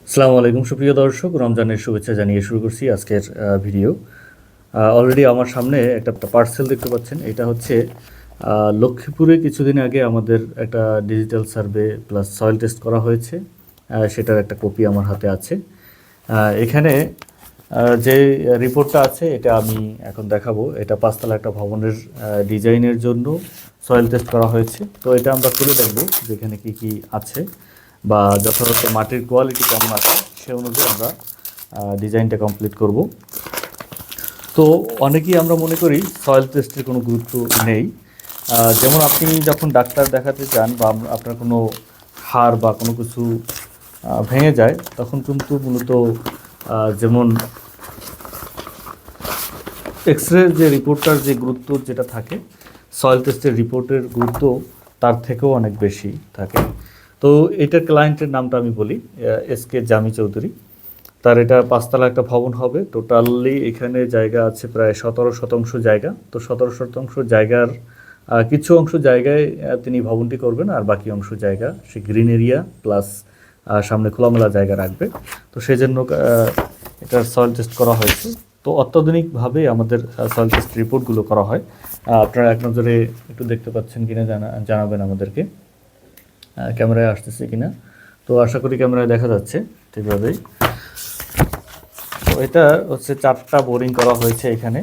আসসালামু আলাইকুম সুপ্রিয় দর্শক, রমজানের শুভেচ্ছা জানিয়ে শুরু করছি আজকের ভিডিও। অলরেডি আমার সামনে একটা পার্সেল দেখতে পাচ্ছেন। এটা হচ্ছে লক্ষ্মীপুরে কিছুদিন আগে আমাদের একটা digital survey plus soil test করা হয়েছে, সেটার একটা কপি আমার হাতে আছে। এখানে যে রিপোর্টটা আছে এটা আমি এখন দেখাবো। এটা পাঁচতলা একটা ভবনের ডিজাইনের জন্য সয়েল টেস্ট করা হয়েছে। তো এটা আমরা খুলে দেখব যেখানে কি কি আছে বা যথাযথ মাটির কোয়ালিটি কেমন আছে সে অনুযায়ী আমরা ডিজাইনটা কমপ্লিট করব। তো অনেকেই আমরা মনে করি সয়েল টেস্টের কোনো গুরুত্ব নেই। যেমন আপনি যখন ডাক্তার দেখাতে যান বা আপনার কোনো হাড় বা কোনো কিছু ভেঙে যায়, তখন কিন্তু মূলত যেমন এক্সরে যে রিপোর্টটার যে গুরুত্ব যেটা থাকে, সয়েল টেস্টের রিপোর্টের গুরুত্ব তার থেকেও অনেক বেশি থাকে। তো এটার ক্লায়েন্টের নামটা আমি বলি, এসকে জামি চৌধুরী। তার এটা পাঁচতলা একটা ভবন হবে। টোটালি এখানে জায়গা আছে প্রায় 17 শতাংশ জায়গা। তো 17 শতাংশ জায়গার কিছু অংশ জায়গায় তিনি ভবনটি করবেন, আর বাকি অংশ জায়গা সে গ্রিন এরিয়া প্লাস সামনে খোলামেলা জায়গা রাখবে। তো সেই জন্য এটার সয়েল টেস্ট করা হয়েছে। তো অত্যাধুনিকভাবে আমাদের সয়েল টেস্ট রিপোর্টগুলো করা হয়। আপনারা এক নজরে একটু দেখতে পাচ্ছেন কিনা জানাবেন আমাদেরকে, ক্যামেরায় আসতেছে কিনা। তো আশা করি ক্যামেরায় দেখা যাচ্ছে ঠিকভাবেই। তো এটা হচ্ছে 4টা বোরিং করা হয়েছে এখানে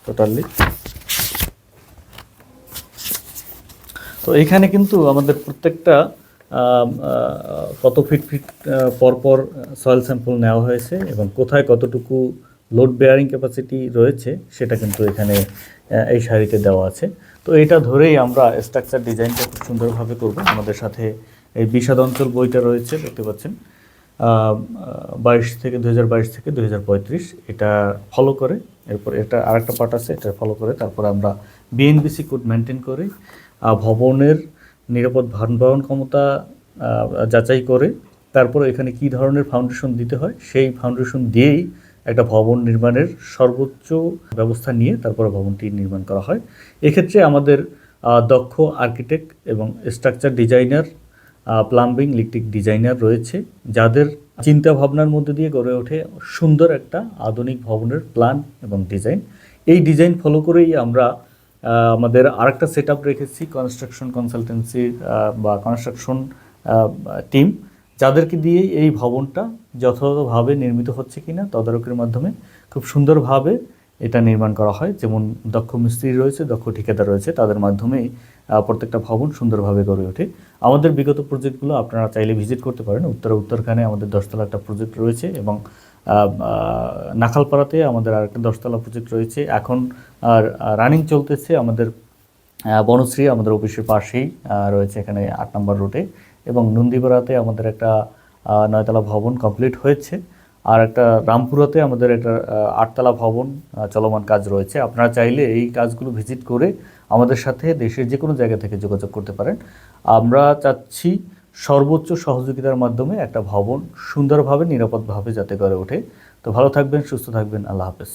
টোটালি। তো এখানে কিন্তু আমাদের প্রত্যেকটা কত ফিট পরপর সয়েল স্যাম্পল নেওয়া হয়েছে এবং কোথায় কতটুকু লোড বেয়ারিং ক্যাপাসিটি রয়েছে সেটা কিন্তু এখানে এই সারিতে দেওয়া আছে। তো এটা ধরেই আমরা স্ট্রাকচার ডিজাইনটা খুব সুন্দরভাবে করব। আমাদের সাথে এই বিষাদ অঞ্চল বইটা রয়েছে, দেখতে পাচ্ছেন, 2022 থেকে 2035 এটা ফলো করে। এরপর এটা আরেকটা পার্ট আছে, এটা ফলো করে তারপর আমরা বিএনবিসি কোড মেনটেন করে ভবনের নিরাপদ ভারবহন ক্ষমতা যাচাই করে তারপর এখানে কি ধরনের ফাউন্ডেশন দিতে হয় সেই ফাউন্ডেশন দিয়েই একটা ভবন নির্মাণের সর্বোচ্চ ব্যবস্থা নিয়ে তারপরে ভবনটি নির্মাণ করা হয়। এক্ষেত্রে আমাদের দক্ষ আর্কিটেক্ট এবং structure designer, plumbing electric designer রয়েছে, যাদের চিন্তা ভাবনার মধ্যে দিয়ে গড়ে ওঠে সুন্দর একটা আধুনিক ভবনের প্ল্যান এবং ডিজাইন। এই ডিজাইন ফলো করেই আমরা আমাদের আরেকটা সেট আপ রেখেছি কনস্ট্রাকশন কনসালটেন্সির বা কনস্ট্রাকশন টিম, যাদেরকে দিয়ে এই ভবনটা যথাযথভাবে নির্মিত হচ্ছে কিনা তদারকির মাধ্যমে খুব সুন্দরভাবে এটা নির্মাণ করা হয়। যেমন দক্ষ মিস্ত্রি রয়েছে, দক্ষ ঠিকাদার রয়েছে, তাদের মাধ্যমেই প্রত্যেকটা ভবন সুন্দরভাবে গড়ে ওঠে। আমাদের বিগত প্রজেক্টগুলো আপনারা চাইলে ভিজিট করতে পারেন। উত্তরখানে আমাদের 10তলা একটা প্রজেক্ট রয়েছে এবং নাখালপাড়াতে আমাদের আরেকটা 10তলা প্রজেক্ট রয়েছে। এখন রানিং চলতেছে আমাদের বনশ্রী আমাদের অফিসের পাশেই রয়েছে, এখানে 8 নম্বর রোডে। এবং নন্দীপাড়াতে আমাদের একটা 9তলা ভবন কমপ্লিট হয়েছে, আর একটা রামপুরাতে আমাদের একটা 8তলা ভবন চলমান কাজ রয়েছে। আপনারা চাইলে এই কাজগুলো ভিজিট করে আমাদের সাথে দেশের যে কোনো জায়গা থেকে যোগাযোগ করতে পারেন। আমরা চাচ্ছি সর্বোচ্চ সহযোগিতার মাধ্যমে একটা ভবন সুন্দরভাবে নিরাপদভাবে যাতে গড়ে ওঠে। তো ভালো থাকবেন, সুস্থ থাকবেন, আল্লাহ হাফেজ।